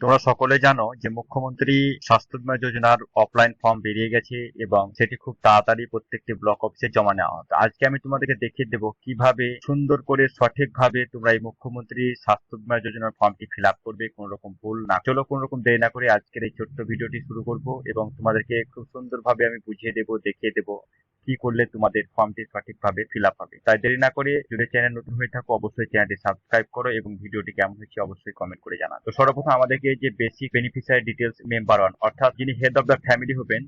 তোমরা সকলে জানো যে মুখ্যমন্ত্রী স্বাস্থ্য বীমা যোজনার অফলাইন ফর্ম বেরিয়ে গেছে এবং সেটি খুব তাড়াতাড়ি প্রত্যেকটি ব্লক অফিসে জমা নেওয়া হবে। আজকে আমি তোমাদেরকে দেখিয়ে দেবো কিভাবে সুন্দর করে সঠিকভাবে তোমরা এই মুখ্যমন্ত্রী স্বাস্থ্য বীমা যোজনার ফর্মটি ফিল আপ করবে, কোনো রকম ভুল না। চলো কোনো রকম দেরি না করে আজকের এই ছোট্ট ভিডিওটি শুরু করব এবং তোমাদেরকে খুব সুন্দরভাবে আমি বুঝিয়ে দেবো, দেখিয়ে দেবো কি করলে তোমাদের ফর্মটি সঠিকভাবে ফিল আপ হবে। তাই দেরি না করে, যদি চ্যানেল নতুন হয়ে থাকো অবশ্যই চ্যানেলটি সাবস্ক্রাইব করো এবং ভিডিওটি কেমন হচ্ছে অবশ্যই কমেন্ট করে জানাও। তো সর্বপ্রথম আমাদেরকে যে basic beneficiary details member one, অর্থাৎ যিনি হেড অফ দ্য ফ্যামিলি হবেন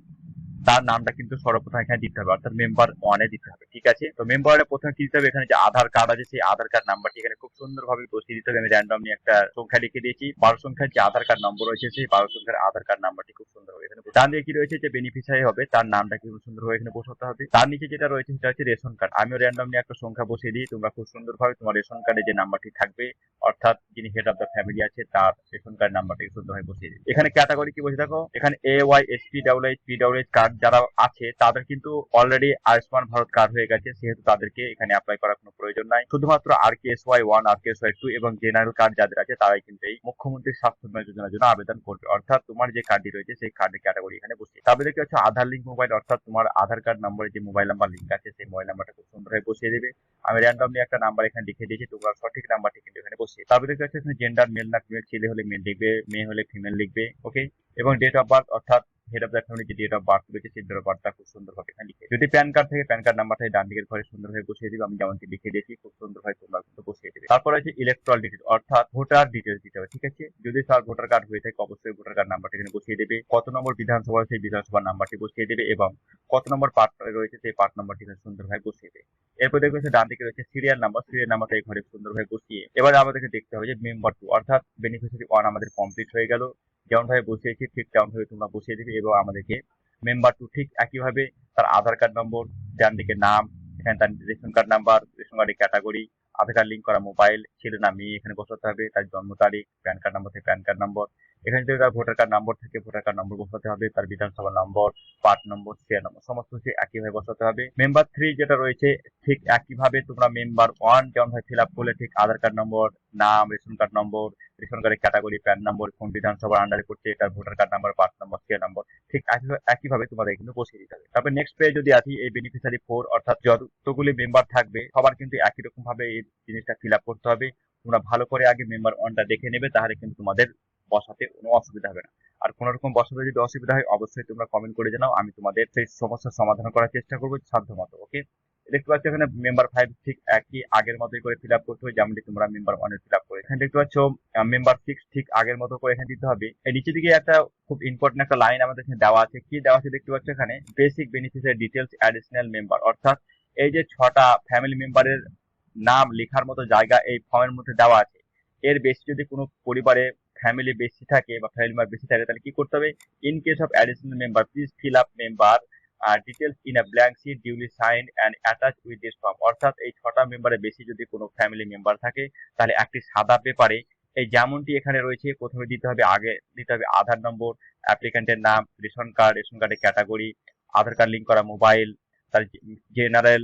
তার নামটা কিন্তু সর্বপ্রথম এখানে দিতে হবে, অর্থাৎ মেম্বার ওয়ানে দিতে হবে। ঠিক আছে, তো মেম্বার ওয়ানে প্রথমে কি দিতে হবে, এখানে যে আধার কার্ড আছে সেই আধার কার্ড নাম্বারটি এখানে খুব সুন্দরভাবে বসিয়ে দিতে হবে। আমি র্যান্ডমলি একটা সংখ্যা লিখে দিয়েছি, 12 সংখ্যার যে আধার কার্ড নম্বর রয়েছে সেই 12 সংখ্যার আধার কার্ড নাম্বারটি খুব সুন্দরভাবে এখানে ডান দিকে কি রয়েছে যে বেনিফিশিয়ারি হবে তার নামটা কি খুব সুন্দরভাবে এখানে বসাতে হবে। তার নিচে যেটা রয়েছে সেটা হচ্ছে রেশন কার্ড। আমিও র্যান্ডমলি একটা সংখ্যা বসিয়ে দিই, তোমরা খুব সুন্দরভাবে তোমার রেশন কার্ডে যে নাম্বারটি থাকবে, অর্থাৎ যিনি হেড অফ দ্য ফ্যামিলি আছে তার রেশন কার্ড নাম্বারটা সুন্দরভাবে বসিয়ে দিই। এখানে ক্যাটাগরি কি বসে দেখো, এখানে AY SP WH PWH card যারা আছে তাদের কিন্তু অলরেডি আয়ুষ্মান ভারত কার্ড হয়ে গেছে, সেহেতু তাদেরকে এখানে অ্যাপ্লাই করার কোনো প্রয়োজন নাই। শুধুমাত্র RKSY 1 RKSY 2 এবং জেনারেল কার্ড যাদের আছে তারাই কিন্তু এই মুখ্যমন্ত্রী স্বাস্থ্য বীমা যোজনার জন্য আবেদন করবে। অর্থাৎ তোমার যে কার্ডটি রয়েছে সেই কার্ডের ক্যাটাগরি এখানে বসিয়ে, তারপরে কি হচ্ছে আধার লিঙ্ক মোবাইল, অর্থাৎ তোমার আধার কার্ড নম্বরে যে মোবাইল নাম্বার লিঙ্ক আছে সেই মোবাইল নাম্বারটা খুব সুন্দরভাবে বসিয়ে দেবে। আমি র্যান্ডমলি একটা নাম্বার এখানে লিখে দিয়েছি, তোমরা সঠিক নাম্বারটি কিন্তু এখানে বসিয়ে, তারপরে কি হচ্ছে এখানে জেন্ডার মেল না ফিমেল, ছেলে হলে মেল লিখবে, মেয়ে হলে ফিমেল লিখবে। ওকে, এবং ডেট অফ বার্থ, অর্থাৎ হেড অফ দ্য ফ্যামিলি যে ডেট অফ বার্থ রয়েছে সেই ডেট অফ বার্থটা খুব সুন্দরভাবে এখানে লিখে, যদি প্যান কার্ড থেকে প্যান কার্ড নাম্বারটা ডান দিকের ঘরে সুন্দরভাবে বসিয়ে দিবে। আমি যেমনটি লিখে দিয়েছি খুব সুন্দরভাবে তোমরা কিন্তু বসিয়ে দেবে। তারপর আছে ইলেকট্রাল ডিটেল, অর্থাৎ ভোটার ডিটেলস দিতে হবে। ঠিক আছে, যদি তার ভোটার কার্ড হয়ে থাকে অবশ্যই ভোটার কার্ড নাম্বারটা এখানে বসিয়ে দেবে, কত নম্বর বিধানসভা সেই বিধানসভার নাম্বারটি বসিয়ে দেবে এবং কত নম্বর পার্ট রয়েছে সেই পার্ট নাম্বারটি এখানে সুন্দরভাবে বসিয়ে দেবে। এরপর দেখবে ডান দিকে রয়েছে সিরিয়াল নাম্বার, সিরিয়াল নাম্বারটা এই ঘরে সুন্দরভাবে বসিয়ে এবার আমাদেরকে দেখতে হবে যে মেম্বার 2 অর্থাৎ বেনিফিশিয়ারি 1 আমাদের কমপ্লিট হয়ে গেল। যেমন ভাবে বসিয়েছি ঠিক তেমন ভাবে তোমরা বসিয়ে দিবে এবং আমাদেরকে মেম্বার 2 ঠিক একইভাবে তার আধার কার্ড নম্বর, ডান দিকে নাম, এখানে তার রেশন কার্ড নাম্বার, রেশন কার্ডের ক্যাটাগরি, আধার কার্ড লিঙ্ক করা মোবাইল, ছেলে না মেয়ে এখানে বসাতে হবে, তার জন্ম তারিখ, প্যান কার্ড নম্বর থেকে প্যান কার্ড নম্বর, এখানে যদি তার ভোটার কার্ড নম্বর থেকে ভোটার কার্ড নম্বর বসাতে হবে, তার বিধানসভা নম্বর, পার্ট নম্বর, সিরিয়াল নম্বর সমস্ত কিছু একইভাবে বসাতে হবে। মেম্বার 3 যেটা রয়েছে ঠিক একইভাবে তোমরা মেম্বার 1 যেমন ভাবে ফিল আপ করলে ঠিক আধার কার্ড নম্বর, নাম, রেশন কার্ড নম্বর, রেশন কার্ডের ক্যাটাগরি, প্যান নম্বর, কোন বিধানসভার আন্ডারে করছে তার voter card number, part number, serial number ঠিক একইভাবে তোমাদের কিন্তু বসিয়ে দিতে হবে। তারপর নেক্সট পেজ যদি আসি, এই বেনিফিশিয়ারি 4 অর্থাৎ যতগুলি মেম্বার থাকবে সবার কিন্তু একই রকম ভাবে এই জিনিসটা ফিল আপ করতে হবে। তোমরা ভালো করে আগে মেম্বার 1টা দেখে নেবে, তাহলে কিন্তু তোমাদের বসাতে কোনো অসুবিধা হবে না। আর কোনো রকম বসাতে যদি অসুবিধা হয় অবশ্যই তোমরা কমেন্ট করে জানাও, আমি তোমাদের সেই সমস্যার সমাধান করার চেষ্টা করবো সাধ্য মতো। ওকে, দেখতে পাচ্ছ এখানে মেম্বার 5 ঠিক একই আগের মতোই করে ফিল আপ করতে হবে, যেমনটি তোমরা মেম্বার 1 এর ফিল আপ করে। এখানে দেখতে পাচ্ছ মেম্বার 6 ঠিক আগের মতো করে এখানে দিতে হবে। এই নিচের দিকে একটা খুব ইম্পর্টেন্ট একটা লাইন আমাদের এখানে দেওয়া আছে, কি দেওয়া আছে দেখতে পাচ্ছ এখানে, basic beneficiary details additional member, অর্থাৎ এই যে 6টা ফ্যামিলি মেম্বারের নাম লেখার মতো জায়গা এই ফর্মের মধ্যে দেওয়া আছে। এর বেশি যদি কোনো পরিবারে ফ্যামিলি বেশি থাকে বা ফ্যামিলি মেম্বার বেশি থাকে তাহলে কি করতে হবে, in case of additional member please fill up member details in a blank sheet duly signed and attach with this form, অর্থাৎ এই 6টা মেম্বারের বেশি যদি কোনো ফ্যামিলি মেম্বার থাকে তাহলে একটি সাদা পেপারে এই যেমনটি এখানে রয়েছে প্রথমে দিতে হবে, আগে দিতে হবে আধার নম্বর, অ্যাপ্লিক্যান্টের নাম, রেশন কার্ডের ক্যাটাগরি, আধার কার্ড লিঙ্ক করা মোবাইল, তার জেনারেল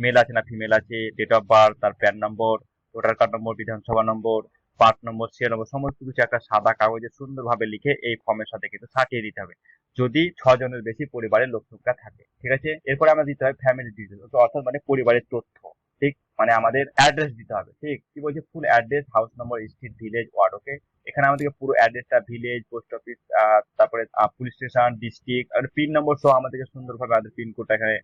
মেল আছে না ফিমেল আছে, ডেট অফ বার্থ, তার প্যান নম্বর, ভোটার কার্ড নম্বর, বিধানসভা নম্বর, পার্ট নম্বর, সিরিয়াল নম্বর সমস্ত কিছু একটা সাদা কাগজে সুন্দরভাবে লিখে এই ফর্মের সাথে কিন্তু সাটিয়ে দিতে হবে, যদি 6 জনের বেশি পরিবারের লোক সংখ্যা থাকে। ঠিক আছে, এরপরে আমরা দিতে হবে ফ্যামিলি ডিটেলস, অর্থাৎ মানে পরিবারের তথ্য। ঠিক মানে আমাদের অ্যাড্রেস দিতে হবে। ঠিক কি বলছে, full address, house number, street, village, ward. Okay, এখানে আমাদেরকে পুরো অ্যাড্রেসটা, ভিলেজ, পোস্ট অফিস, তারপরে পুলিশ স্টেশন, ডিস্ট্রিক্ট আর পিন নম্বর সহ আমাদেরকে সুন্দরভাবে আমাদের পিন কোডটা এখানে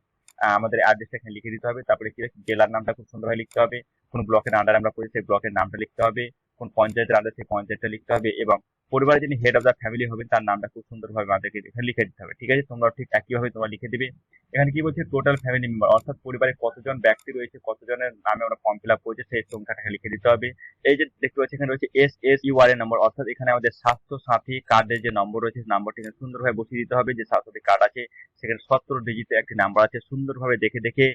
আমাদের অ্যাড্রেসটা এখানে লিখে দিতে হবে। তারপরে কি জেলার নামটা খুব সুন্দরভাবে লিখতে হবে, কোন ব্লকের আন্ডারে আমরা করি সেই ব্লকের নামটা লিখতে হবে, কোন পঞ্চায়েতের আন্ডারে সেই পঞ্চায়েতটা লিখতে হবে এবং পরিবারের যিনি হেড অফ দ্য ফ্যামিলি হবেন তার নামটা খুব সুন্দরভাবে আমাদেরকে এখানে লিখে দিতে হবে। ঠিক আছে, তোমরা ঠিক একইভাবে তোমরা লিখে দিবে। এখানে কি বলছে, টোটাল ফ্যামিলি মেম্বার, অর্থাৎ পরিবারে কতজন ব্যক্তি রয়েছে, কতজনের নামে আমরা ফর্ম ফিল আপ করেছি সেই সংখ্যাটা লিখে দিতে হবে। এই যে দেখতে পাচ্ছি এখানে রয়েছে SSUR এর নম্বর, অর্থাৎ এখানে আমাদের স্বাস্থ্য সাথী কার্ডের যে নম্বর রয়েছে নম্বরটি সুন্দরভাবে বসিয়ে দিতে হবে। যে স্বাস্থ্য সাথী কার্ড আছে সেখানে 17 ডিজিটের একটি নাম্বার আছে, সুন্দরভাবে দেখে দেখে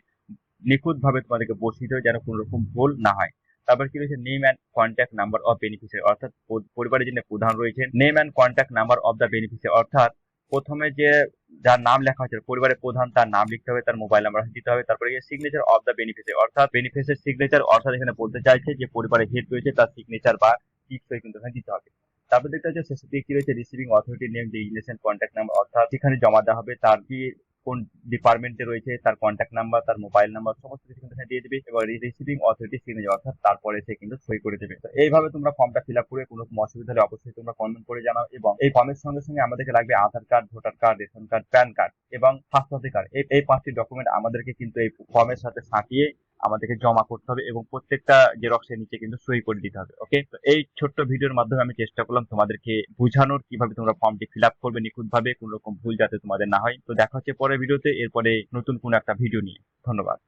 নিখুঁত ভাবে তোমাদেরকে বসিয়ে দিতে হবে যেন কোনো রকম ভুল না হয়। তারপর কি রয়েছে, name and contact number of beneficiary, অর্থাৎ পরিবারের যিনি প্রধান রয়েছেন name and contact number of the beneficiary, অর্থাৎ প্রথমে যে যার নাম লেখা হচ্ছে পরিবারের প্রধান তার নাম লিখতে হবে, তার মোবাইল নাম্বার দিতে হবে। তারপরে সিগনেচার অফ দ্য বেনিফিশিয়ারি, অর্থাৎ বেনিফিশিয়ারি সিগনেচার, অর্থাৎ এখানে বলতে চাইছে যে পরিবারের হেড রয়েছে তার সিগনেচার বা টিপসই কিন্তু এখানে দিতে হবে। তারপর দেখতে হচ্ছে শেষের দিকে কি রয়েছে, receiving authority name, designation, contact number, অর্থাৎ সেখানে জমা দেওয়া হবে তার কি কোন ডিপার্টমেন্টে রয়েছে, তার কন্ট্যাক্ট নাম্বার, তার মোবাইল নাম্বার, সমস্ত কিছু কিন্তু এখানে দিয়ে দিবে। এবার রিসিভিং অথরিটি সিগনেচার, অর্থাৎ তারপরে সে কিন্তু সই করে দেবে। তো এইভাবে তোমরা ফর্মটা ফিল আপ করে কোনো রকম অসুবিধা হলে অবশ্যই তোমরা কমেন্ট করে জানাও। এবং এই ফর্মের সঙ্গে সঙ্গে আমাদেরকে লাগবে Aadhaar card, voter card, ration card, PAN card এবং স্বাস্থ্যসাথী কার্ড। এই 5টি ডকুমেন্ট আমাদেরকে কিন্তু এই ফর্মের সাথে সাঁটিয়ে আমাদেরকে জমা করতে হবে এবং প্রত্যেকটা জেরক্সের নিচে কিন্তু সই করে দিতে হবে। ওকে, তো এই ছোট্ট ভিডিওর মাধ্যমে আমি চেষ্টা করলাম তোমাদেরকে বোঝানোর কিভাবে তোমরা ফর্মটি ফিল আপ করবে নিখুঁতভাবে, কোনো রকম ভুল যাতে তোমাদের না হয়। তো দেখা হচ্ছে পরের ভিডিওতে, এরপরে নতুন কোনো একটা ভিডিও নিয়ে। ধন্যবাদ।